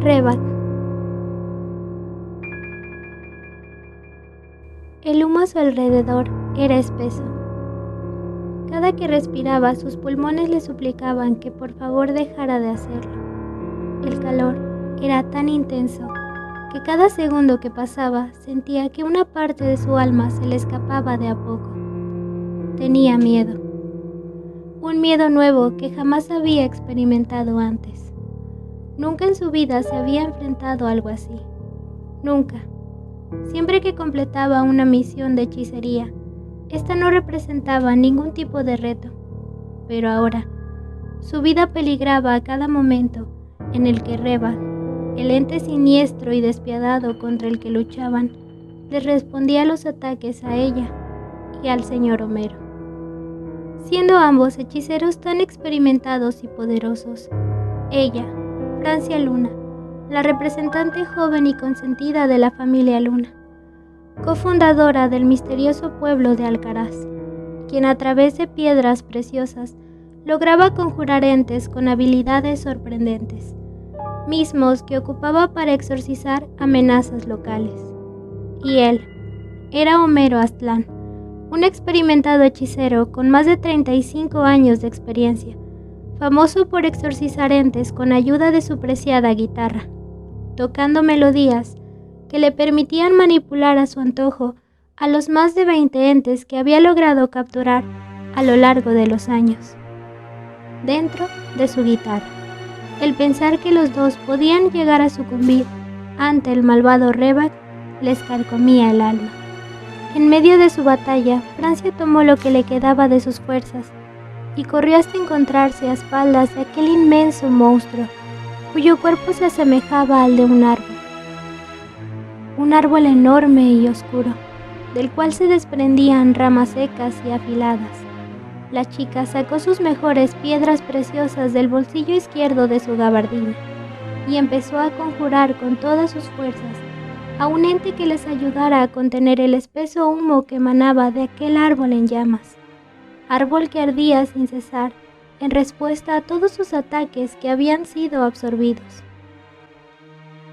Rebak. El humo a su alrededor era espeso. Cada que respiraba, sus pulmones le suplicaban que por favor dejara de hacerlo. El calor era tan intenso que cada segundo que pasaba sentía que una parte de su alma se le escapaba de a poco. Tenía miedo. Un miedo nuevo que jamás había experimentado antes. Nunca en su vida se había enfrentado a algo así. Nunca. Siempre que completaba una misión de hechicería, esta no representaba ningún tipo de reto. Pero ahora, su vida peligraba a cada momento en el que Rebak, el ente siniestro y despiadado contra el que luchaban, les respondía a los ataques a ella y al señor Homero. Siendo ambos hechiceros tan experimentados y poderosos, ella, Francia Luna, la representante joven y consentida de la familia Luna, cofundadora del misterioso pueblo de Alcaraz, quien a través de piedras preciosas lograba conjurar entes con habilidades sorprendentes, mismos que ocupaba para exorcizar amenazas locales. Y él era Homero Aztlán, un experimentado hechicero con más de 35 años de experiencia, famoso por exorcizar entes con ayuda de su preciada guitarra, tocando melodías que le permitían manipular a su antojo a los más de 20 entes que había logrado capturar a lo largo de los años. Dentro de su guitarra, el pensar que los dos podían llegar a sucumbir ante el malvado Rebak les carcomía el alma. En medio de su batalla, Francia tomó lo que le quedaba de sus fuerzas y corrió hasta encontrarse a espaldas de aquel inmenso monstruo, cuyo cuerpo se asemejaba al de un árbol enorme y oscuro, del cual se desprendían ramas secas y afiladas. La chica sacó sus mejores piedras preciosas del bolsillo izquierdo de su gabardina y empezó a conjurar con todas sus fuerzas a un ente que les ayudara a contener el espeso humo que emanaba de aquel árbol en llamas, árbol que ardía sin cesar en respuesta a todos sus ataques que habían sido absorbidos.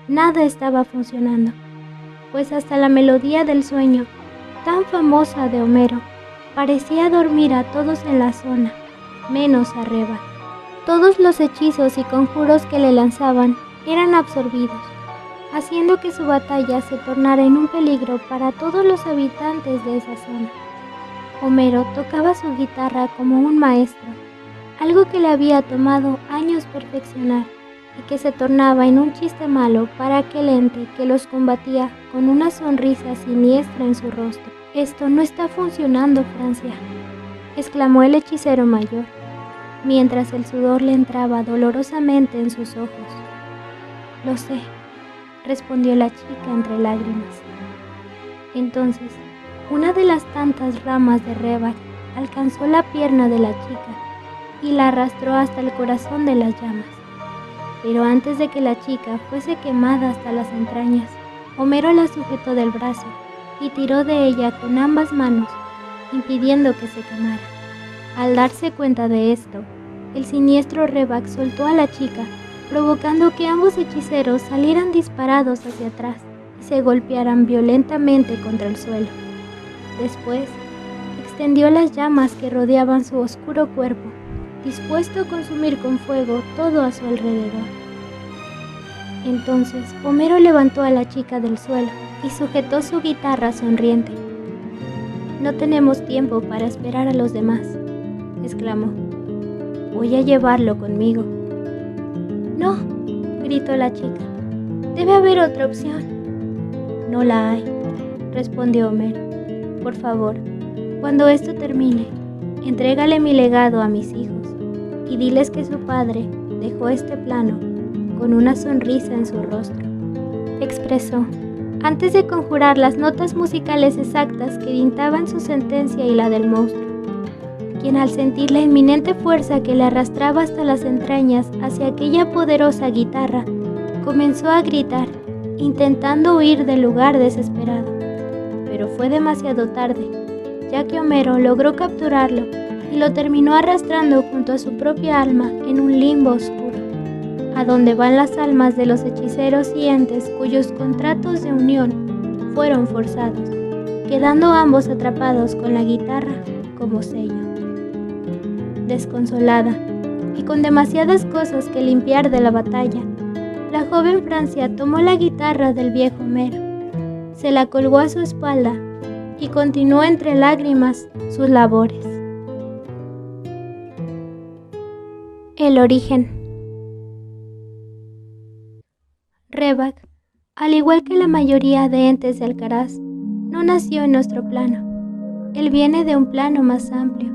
Nada estaba funcionando, pues hasta la melodía del sueño, tan famosa de Homero, parecía dormir a todos en la zona, menos a Rebak. Todos los hechizos y conjuros que le lanzaban eran absorbidos, haciendo que su batalla se tornara en un peligro para todos los habitantes de esa zona. Homero tocaba su guitarra como un maestro, algo que le había tomado años perfeccionar y que se tornaba en un chiste malo para aquel ente que los combatía con una sonrisa siniestra en su rostro. «Esto no está funcionando, Francia», exclamó el hechicero mayor, mientras el sudor le entraba dolorosamente en sus ojos. «Lo sé», respondió la chica entre lágrimas. Entonces, una de las tantas ramas de Rebak alcanzó la pierna de la chica y la arrastró hasta el corazón de las llamas. Pero antes de que la chica fuese quemada hasta las entrañas, Homero la sujetó del brazo y tiró de ella con ambas manos, impidiendo que se quemara. Al darse cuenta de esto, el siniestro Rebak soltó a la chica, provocando que ambos hechiceros salieran disparados hacia atrás y se golpearan violentamente contra el suelo. Después, extendió las llamas que rodeaban su oscuro cuerpo, dispuesto a consumir con fuego todo a su alrededor. Entonces, Homero levantó a la chica del suelo y sujetó su guitarra sonriente. «No tenemos tiempo para esperar a los demás», exclamó. «Voy a llevarlo conmigo». «No», gritó la chica. «Debe haber otra opción». «No la hay», respondió Homero. «Por favor, cuando esto termine, entrégale mi legado a mis hijos y diles que su padre dejó este plano con una sonrisa en su rostro», expresó, antes de conjurar las notas musicales exactas que dictaban su sentencia y la del monstruo, quien al sentir la inminente fuerza que le arrastraba hasta las entrañas hacia aquella poderosa guitarra, comenzó a gritar, intentando huir del lugar desesperado. Pero fue demasiado tarde, ya que Homero logró capturarlo y lo terminó arrastrando junto a su propia alma en un limbo oscuro, a donde van las almas de los hechiceros y entes cuyos contratos de unión fueron forzados, quedando ambos atrapados con la guitarra como sello. Desconsolada y con demasiadas cosas que limpiar de la batalla, la joven Francia tomó la guitarra del viejo Homero, se la colgó a su espalda y continuó entre lágrimas sus labores. El origen. Revak, al igual que la mayoría de entes de Alcaraz, no nació en nuestro plano. Él viene de un plano más amplio,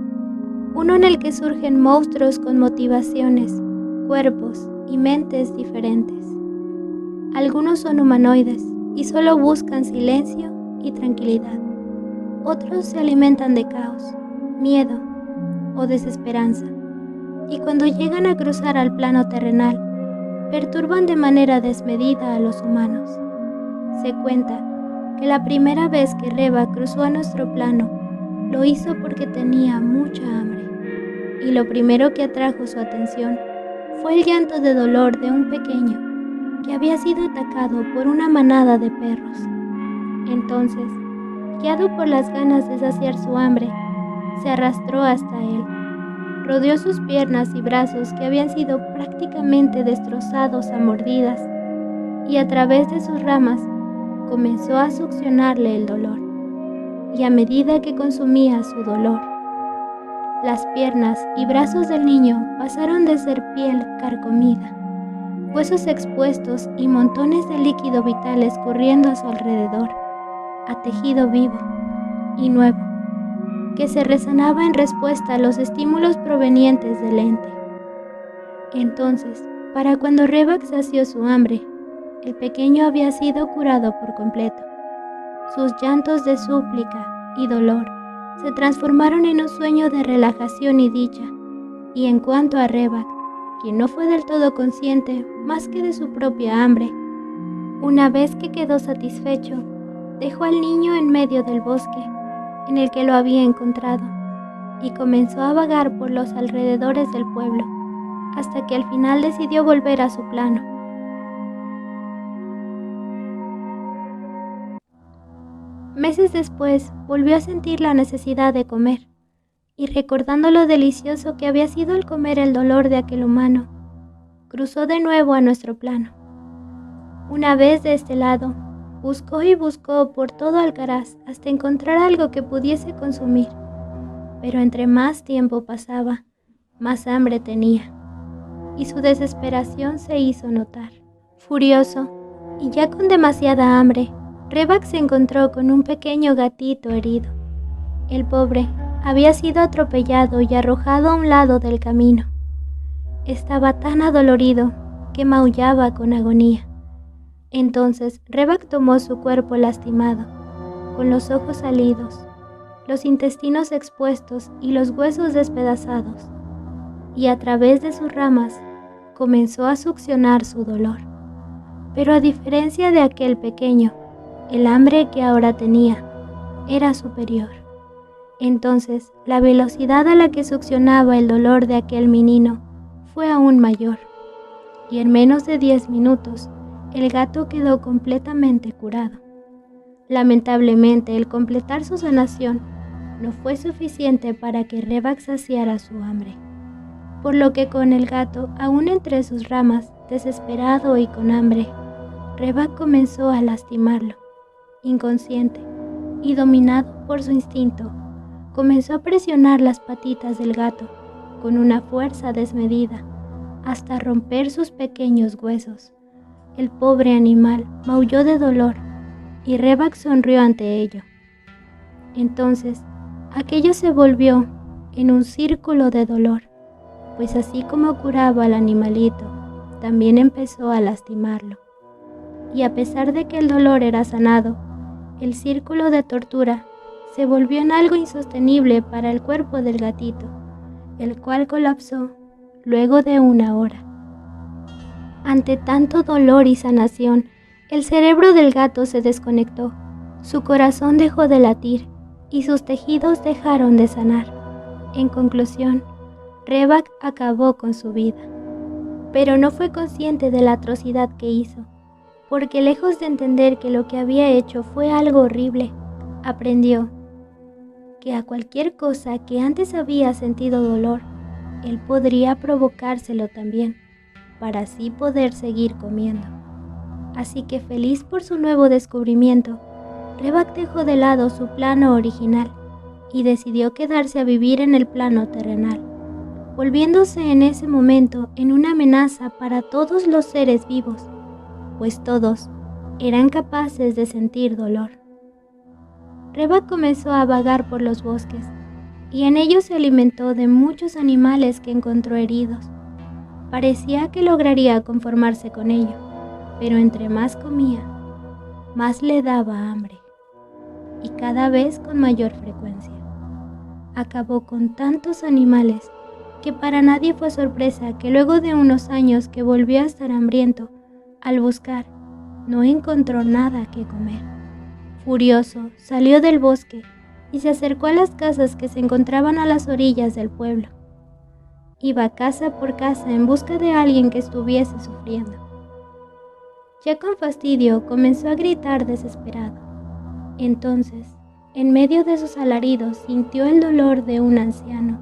uno en el que surgen monstruos con motivaciones, cuerpos y mentes diferentes. Algunos son humanoides y solo buscan silencio y tranquilidad. Otros se alimentan de caos, miedo o desesperanza, y cuando llegan a cruzar al plano terrenal, perturban de manera desmedida a los humanos. Se cuenta que la primera vez que Revak cruzó a nuestro plano, lo hizo porque tenía mucha hambre, y lo primero que atrajo su atención fue el llanto de dolor de un pequeño que había sido atacado por una manada de perros. Entonces, guiado por las ganas de saciar su hambre, se arrastró hasta él, rodeó sus piernas y brazos que habían sido prácticamente destrozados a mordidas, y a través de sus ramas comenzó a succionarle el dolor, y a medida que consumía su dolor, las piernas y brazos del niño pasaron de ser piel carcomida, huesos expuestos y montones de líquido vital escurriendo a su alrededor, a tejido vivo y nuevo, que se resanaba en respuesta a los estímulos provenientes del ente. Entonces, para cuando Revak sació su hambre, el pequeño había sido curado por completo. Sus llantos de súplica y dolor se transformaron en un sueño de relajación y dicha, y en cuanto a Revak, quien no fue del todo consciente más que de su propia hambre, una vez que quedó satisfecho, dejó al niño en medio del bosque en el que lo había encontrado y comenzó a vagar por los alrededores del pueblo hasta que al final decidió volver a su plano. Meses después volvió a sentir la necesidad de comer, y recordando lo delicioso que había sido el comer el dolor de aquel humano, cruzó de nuevo a nuestro plano. Una vez de este lado, buscó y buscó por todo Alcaraz hasta encontrar algo que pudiese consumir, pero entre más tiempo pasaba, más hambre tenía, y su desesperación se hizo notar. Furioso, y ya con demasiada hambre, Revak se encontró con un pequeño gatito herido. El pobre había sido atropellado y arrojado a un lado del camino. Estaba tan adolorido que maullaba con agonía. Entonces Revak tomó su cuerpo lastimado, con los ojos salidos, los intestinos expuestos y los huesos despedazados, y a través de sus ramas comenzó a succionar su dolor. Pero a diferencia de aquel pequeño, el hambre que ahora tenía era superior. Entonces la velocidad a la que succionaba el dolor de aquel menino fue aún mayor, y en menos de 10 minutos el gato quedó completamente curado. Lamentablemente, el completar su sanación no fue suficiente para que Revak saciara su hambre, por lo que con el gato aún entre sus ramas, desesperado y con hambre, Revak comenzó a lastimarlo. Inconsciente y dominado por su instinto, comenzó a presionar las patitas del gato con una fuerza desmedida hasta romper sus pequeños huesos. El pobre animal maulló de dolor y Revak sonrió ante ello. Entonces, aquello se volvió en un círculo de dolor, pues así como curaba al animalito, también empezó a lastimarlo. Y a pesar de que el dolor era sanado, el círculo de tortura se volvió en algo insostenible para el cuerpo del gatito, el cual colapsó luego de 1 hora. Ante tanto dolor y sanación, el cerebro del gato se desconectó, su corazón dejó de latir y sus tejidos dejaron de sanar. En conclusión, Revak acabó con su vida. pero no fue consciente de la atrocidad que hizo, porque lejos de entender que lo que había hecho fue algo horrible, aprendió que a cualquier cosa que antes había sentido dolor, él podría provocárselo también, para así poder seguir comiendo. Así que feliz por su nuevo descubrimiento, Rebak dejó de lado su plano original y decidió quedarse a vivir en el plano terrenal, volviéndose en ese momento en una amenaza para todos los seres vivos, pues todos eran capaces de sentir dolor. Rebak comenzó a vagar por los bosques, y en ellos se alimentó de muchos animales que encontró heridos. Parecía que lograría conformarse con ello, pero entre más comía, más le daba hambre, y cada vez con mayor frecuencia. Acabó con tantos animales que para nadie fue sorpresa que luego de unos años que volvió a estar hambriento, al buscar, no encontró nada que comer. Furioso, salió del bosque y se acercó a las casas que se encontraban a las orillas del pueblo. Iba casa por casa en busca de alguien que estuviese sufriendo. Ya con fastidio comenzó a gritar desesperado. Entonces, en medio de sus alaridos, sintió el dolor de un anciano,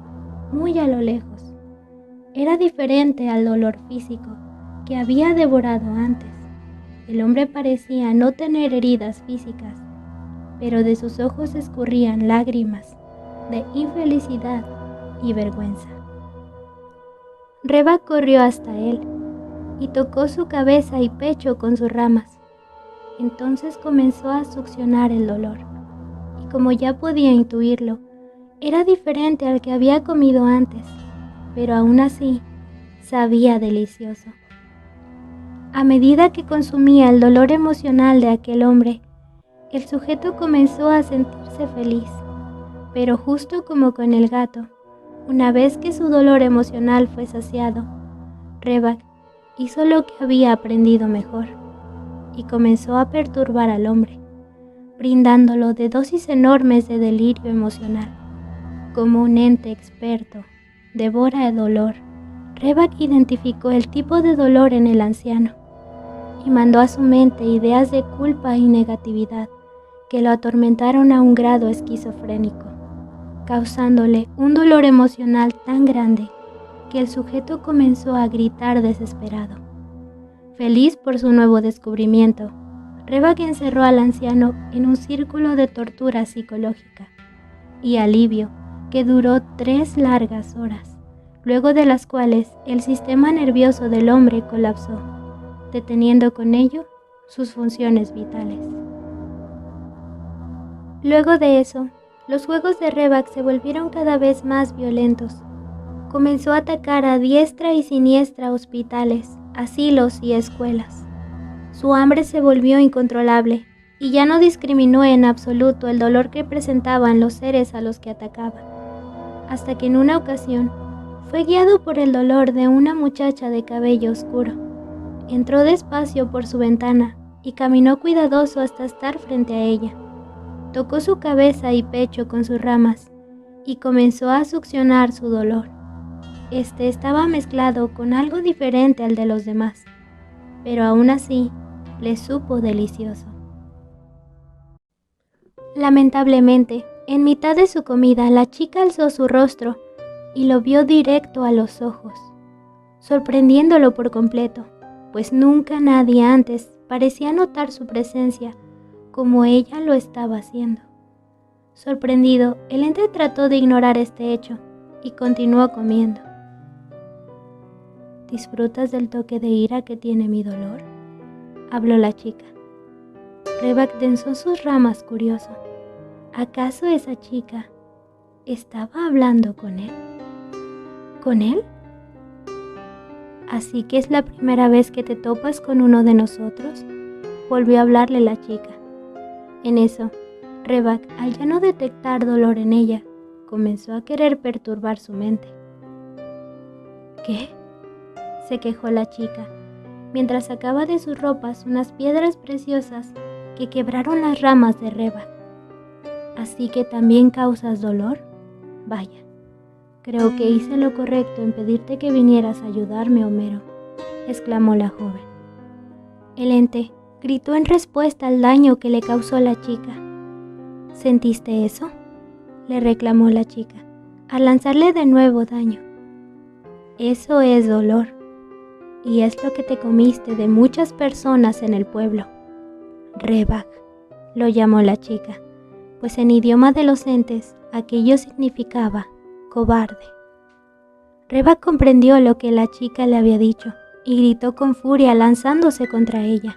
muy a lo lejos. Era diferente al dolor físico que había devorado antes. El hombre parecía no tener heridas físicas, pero de sus ojos escurrían lágrimas de infelicidad y vergüenza. Rebak corrió hasta él y tocó su cabeza y pecho con sus ramas. Entonces comenzó a succionar el dolor, y como ya podía intuirlo, era diferente al que había comido antes, pero aún así sabía delicioso. A medida que consumía el dolor emocional de aquel hombre, el sujeto comenzó a sentirse feliz, pero justo como con el gato, una vez que su dolor emocional fue saciado, Rebak hizo lo que había aprendido mejor y comenzó a perturbar al hombre, brindándolo de dosis enormes de delirio emocional. Como un ente experto devora el dolor, Rebak identificó el tipo de dolor en el anciano y mandó a su mente ideas de culpa y negatividad que lo atormentaron a un grado esquizofrénico, causándole un dolor emocional tan grande que el sujeto comenzó a gritar desesperado. Feliz por su nuevo descubrimiento, Rebak encerró al anciano en un círculo de tortura psicológica y alivio que duró 3 largas horas, luego de las cuales el sistema nervioso del hombre colapsó, deteniendo con ello sus funciones vitales. Luego de eso, los juegos de Rebak se volvieron cada vez más violentos. Comenzó a atacar a diestra y siniestra hospitales, asilos y escuelas. Su hambre se volvió incontrolable y ya no discriminó en absoluto el dolor que presentaban los seres a los que atacaba, hasta que en una ocasión fue guiado por el dolor de una muchacha de cabello oscuro. Entró despacio por su ventana y caminó cuidadoso hasta estar frente a ella. Tocó su cabeza y pecho con sus ramas y comenzó a succionar su dolor. Este estaba mezclado con algo diferente al de los demás, pero aún así le supo delicioso. Lamentablemente, en mitad de su comida, la chica alzó su rostro y lo vio directo a los ojos, sorprendiéndolo por completo, pues nunca nadie antes parecía notar su presencia como ella lo estaba haciendo. Sorprendido, el ente trató de ignorar este hecho y continuó comiendo. ¿Disfrutas del toque de ira que tiene mi dolor?, habló la chica. Rebak tensó sus ramas curioso. ¿Acaso esa chica estaba hablando con él? ¿Con él? ¿Así que es la primera vez que te topas con uno de nosotros?, volvió a hablarle la chica. En eso, Rebak, al ya no detectar dolor en ella, comenzó a querer perturbar su mente. ¿Qué?, se quejó la chica, mientras sacaba de sus ropas unas piedras preciosas que quebraron las ramas de Rebak. ¿Así que también causas dolor? Vaya, creo que hice lo correcto en pedirte que vinieras a ayudarme, Homero. exclamó la joven. El ente gritó en respuesta al daño que le causó la chica. ¿Sentiste eso?, le reclamó la chica, al lanzarle de nuevo daño. Eso es dolor, y es lo que te comiste de muchas personas en el pueblo. Rebag, lo llamó la chica, pues en idioma de los entes aquello significaba cobarde. Rebag comprendió lo que la chica le había dicho y gritó con furia lanzándose contra ella.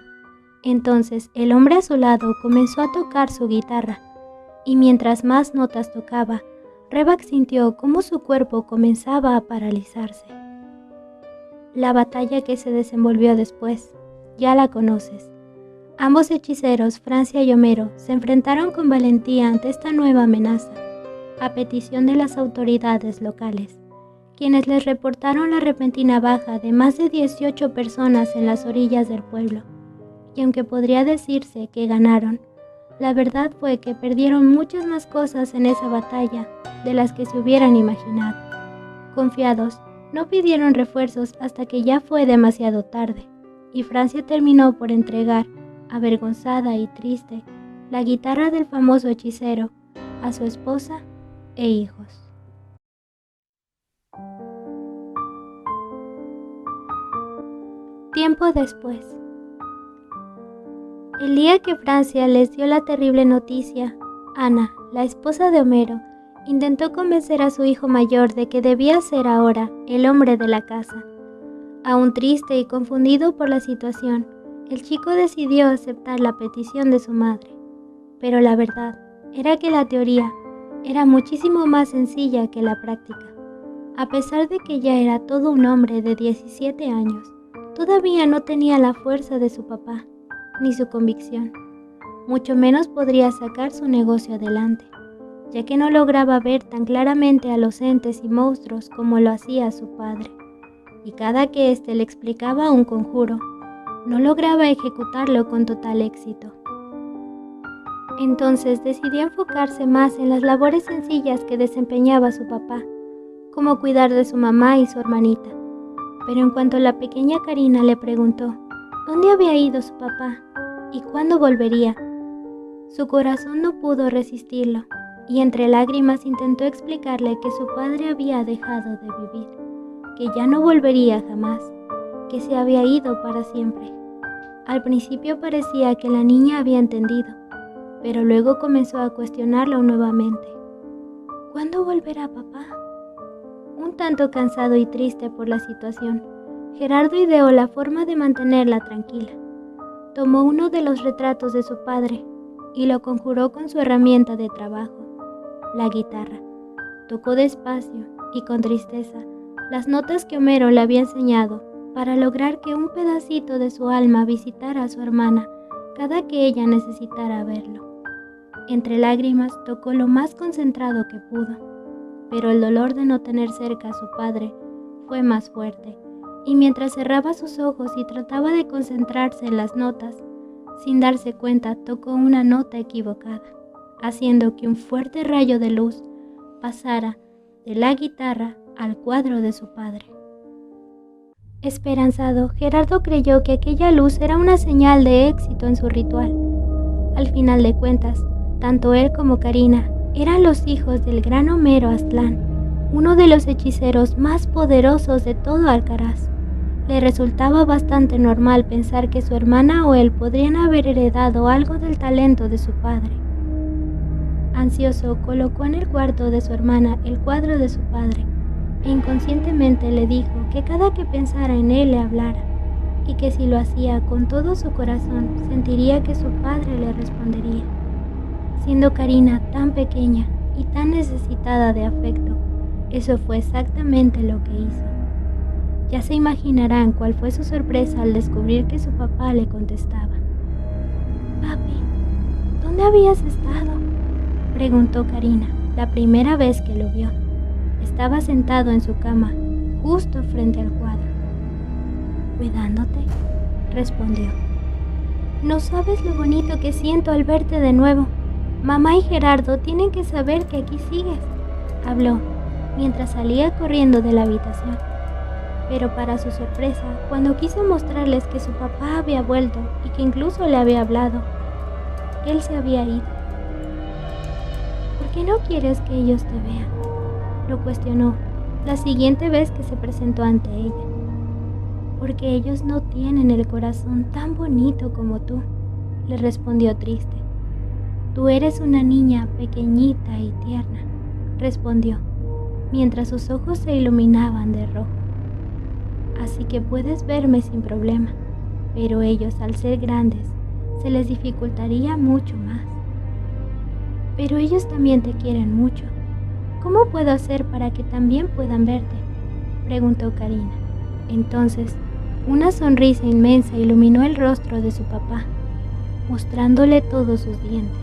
Entonces el hombre a su lado comenzó a tocar su guitarra, y mientras más notas tocaba, Rebag sintió cómo su cuerpo comenzaba a paralizarse. La batalla que se desenvolvió después, ya la conoces. Ambos hechiceros, Francia y Homero, se enfrentaron con valentía ante esta nueva amenaza, a petición de las autoridades locales, quienes les reportaron la repentina baja de más de 18 personas en las orillas del pueblo. Y aunque podría decirse que ganaron, la verdad fue que perdieron muchas más cosas en esa batalla de las que se hubieran imaginado. Confiados, no pidieron refuerzos hasta que ya fue demasiado tarde, y Francia terminó por entregar, avergonzada y triste, la guitarra del famoso hechicero a su esposa e hijos. Tiempo después. El día que Francia les dio la terrible noticia, Ana, la esposa de Homero, intentó convencer a su hijo mayor de que debía ser ahora el hombre de la casa. Aún triste y confundido por la situación, el chico decidió aceptar la petición de su madre. Pero la verdad era que la teoría era muchísimo más sencilla que la práctica. A pesar de que ya era todo un hombre de 17 años, todavía no tenía la fuerza de su papá, ni su convicción. Mucho menos podría sacar su negocio adelante, ya que no lograba ver tan claramente a los entes y monstruos como lo hacía su padre. Y cada que éste le explicaba un conjuro, no lograba ejecutarlo con total éxito. Entonces decidió enfocarse más en las labores sencillas que desempeñaba su papá, como cuidar de su mamá y su hermanita. Pero en cuanto la pequeña Karina le preguntó dónde había ido su papá y cuándo volvería, su corazón no pudo resistirlo, y entre lágrimas intentó explicarle que su padre había dejado de vivir, que ya no volvería jamás, que se había ido para siempre. Al principio parecía que la niña había entendido, pero luego comenzó a cuestionarlo nuevamente. ¿Cuándo volverá papá? Un tanto cansado y triste por la situación, Gerardo ideó la forma de mantenerla tranquila. Tomó uno de los retratos de su padre y lo conjuró con su herramienta de trabajo, la guitarra. Tocó despacio y con tristeza las notas que Homero le había enseñado para lograr que un pedacito de su alma visitara a su hermana cada que ella necesitara verlo. Entre lágrimas tocó lo más concentrado que pudo, pero el dolor de no tener cerca a su padre fue más fuerte, y mientras cerraba sus ojos y trataba de concentrarse en las notas, sin darse cuenta tocó una nota equivocada, haciendo que un fuerte rayo de luz pasara de la guitarra al cuadro de su padre. Esperanzado, Gerardo creyó que aquella luz era una señal de éxito en su ritual. Al final de cuentas, tanto él como Karina eran los hijos del gran Homero Aztlán, uno de los hechiceros más poderosos de todo Alcaraz. Le resultaba bastante normal pensar que su hermana o él podrían haber heredado algo del talento de su padre. Ansioso, colocó en el cuarto de su hermana el cuadro de su padre e inconscientemente le dijo que cada que pensara en él le hablara, y que si lo hacía con todo su corazón sentiría que su padre le respondería. Siendo Karina tan pequeña y tan necesitada de afecto, eso fue exactamente lo que hizo. Ya se imaginarán cuál fue su sorpresa al descubrir que su papá le contestaba. «Papi, ¿dónde habías estado?», preguntó Karina la primera vez que lo vio. Estaba sentado en su cama, justo frente al cuadro. «¿Cuidándote?», respondió. «No sabes lo bonito que siento al verte de nuevo. Mamá y Gerardo tienen que saber que aquí sigues», habló, mientras salía corriendo de la habitación. Pero para su sorpresa, cuando quiso mostrarles que su papá había vuelto y que incluso le había hablado, él se había ido. ¿Por qué no quieres que ellos te vean?, lo cuestionó la siguiente vez que se presentó ante ella. Porque ellos no tienen el corazón tan bonito como tú, le respondió triste. Tú eres una niña pequeñita y tierna, respondió, mientras sus ojos se iluminaban de rojo. Así que puedes verme sin problema, pero ellos, al ser grandes, se les dificultaría mucho más. Pero ellos también te quieren mucho. ¿Cómo puedo hacer para que también puedan verte?, preguntó Karina. Entonces, una sonrisa inmensa iluminó el rostro de su papá, mostrándole todos sus dientes.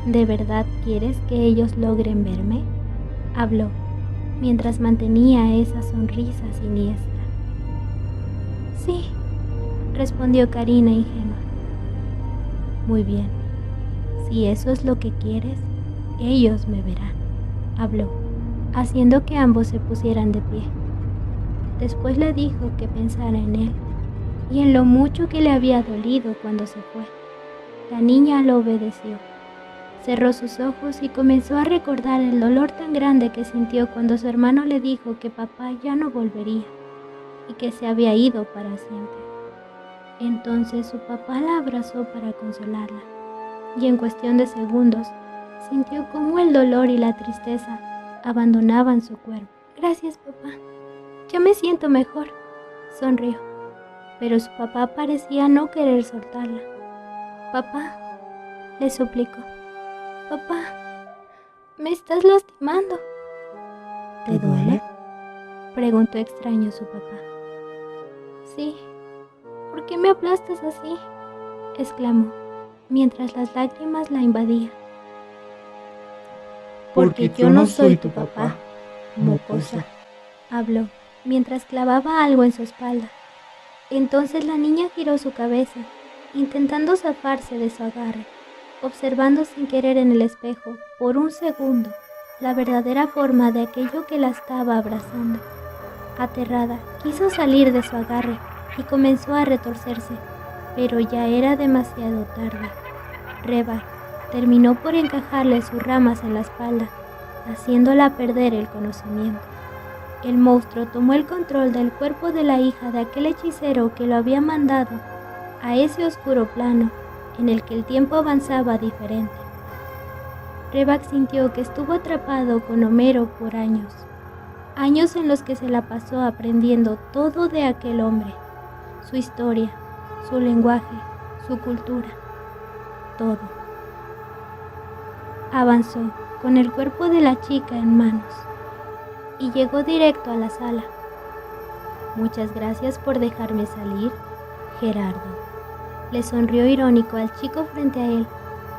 ¿De verdad quieres que ellos logren verme?, habló, mientras mantenía esa sonrisa siniestra. Sí, respondió Karina ingenua. Muy bien, si eso es lo que quieres, ellos me verán, habló, haciendo que ambos se pusieran de pie. Después le dijo que pensara en él y en lo mucho que le había dolido cuando se fue. La niña lo obedeció. Cerró sus ojos y comenzó a recordar el dolor tan grande que sintió cuando su hermano le dijo que papá ya no volvería y que se había ido para siempre. Entonces su papá la abrazó para consolarla y en cuestión de segundos sintió cómo el dolor y la tristeza abandonaban su cuerpo. Gracias, papá. Ya me siento mejor, sonrió, pero su papá parecía no querer soltarla. Papá, le suplicó. Papá, me estás lastimando. ¿Te duele?, preguntó extraño su papá. Sí, ¿por qué me aplastas así?, exclamó, mientras las lágrimas la invadían. Porque yo no soy tu papá, mocosa, habló, mientras clavaba algo en su espalda. Entonces la niña giró su cabeza, intentando zafarse de su agarre, observando sin querer en el espejo, por un segundo, la verdadera forma de aquello que la estaba abrazando. Aterrada, quiso salir de su agarre y comenzó a retorcerse, pero ya era demasiado tarde. Reba terminó por encajarle sus ramas en la espalda, haciéndola perder el conocimiento. El monstruo tomó el control del cuerpo de la hija de aquel hechicero que lo había mandado a ese oscuro plano en el que el tiempo avanzaba diferente. Rebak sintió que estuvo atrapado con Homero por años en los que se la pasó aprendiendo todo de aquel hombre, su historia, su lenguaje, su cultura, todo. Avanzó con el cuerpo de la chica en manos y llegó directo a la sala. Muchas gracias por dejarme salir, Gerardo. Le sonrió irónico al chico frente a él,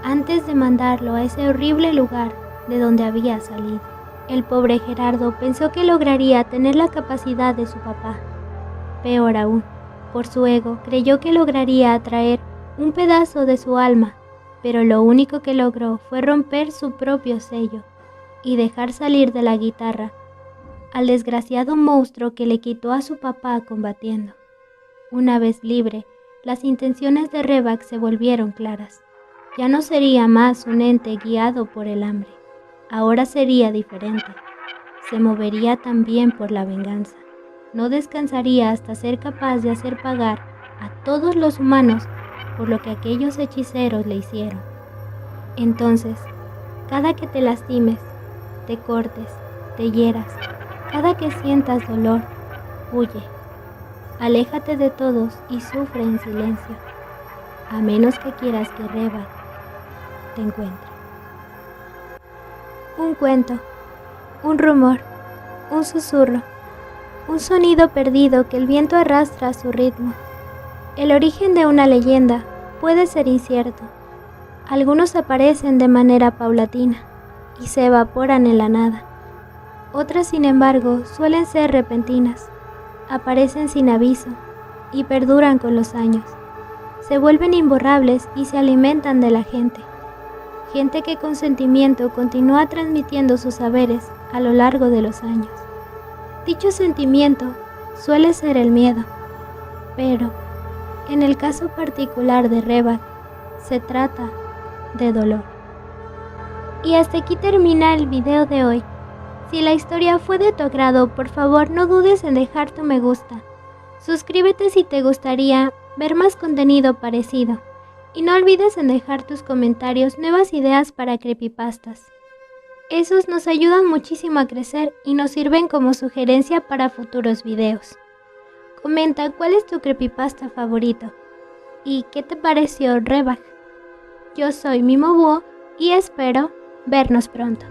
antes de mandarlo a ese horrible lugar de donde había salido. El pobre Gerardo pensó que lograría tener la capacidad de su papá. Peor aún, por su ego, creyó que lograría atraer un pedazo de su alma, pero lo único que logró fue romper su propio sello y dejar salir de la guitarra al desgraciado monstruo que le quitó a su papá combatiendo. Una vez libre, las intenciones de Rebak se volvieron claras. Ya no sería más un ente guiado por el hambre. Ahora sería diferente. Se movería también por la venganza. No descansaría hasta ser capaz de hacer pagar a todos los humanos por lo que aquellos hechiceros le hicieron. Entonces, cada que te lastimes, te cortes, te hieras, cada que sientas dolor, huye. Aléjate de todos y sufre en silencio, a menos que quieras que Rebak te encuentre. Un cuento, un rumor, un susurro, un sonido perdido que el viento arrastra a su ritmo. El origen de una leyenda puede ser incierto. Algunos aparecen de manera paulatina y se evaporan en la nada. Otras, sin embargo, suelen ser repentinas. Aparecen sin aviso y perduran con los años. Se vuelven imborrables y se alimentan de la gente. Gente que con sentimiento continúa transmitiendo sus saberes a lo largo de los años. Dicho sentimiento suele ser el miedo, pero en el caso particular de Rebak, se trata de dolor. Y hasta aquí termina el video de hoy. Si la historia fue de tu agrado, por favor no dudes en dejar tu me gusta. Suscríbete si te gustaría ver más contenido parecido. Y no olvides en dejar tus comentarios nuevas ideas para creepypastas. Esos nos ayudan muchísimo a crecer y nos sirven como sugerencia para futuros videos. Comenta cuál es tu creepypasta favorito y qué te pareció Rebak. Yo soy Mimo Búho y espero vernos pronto.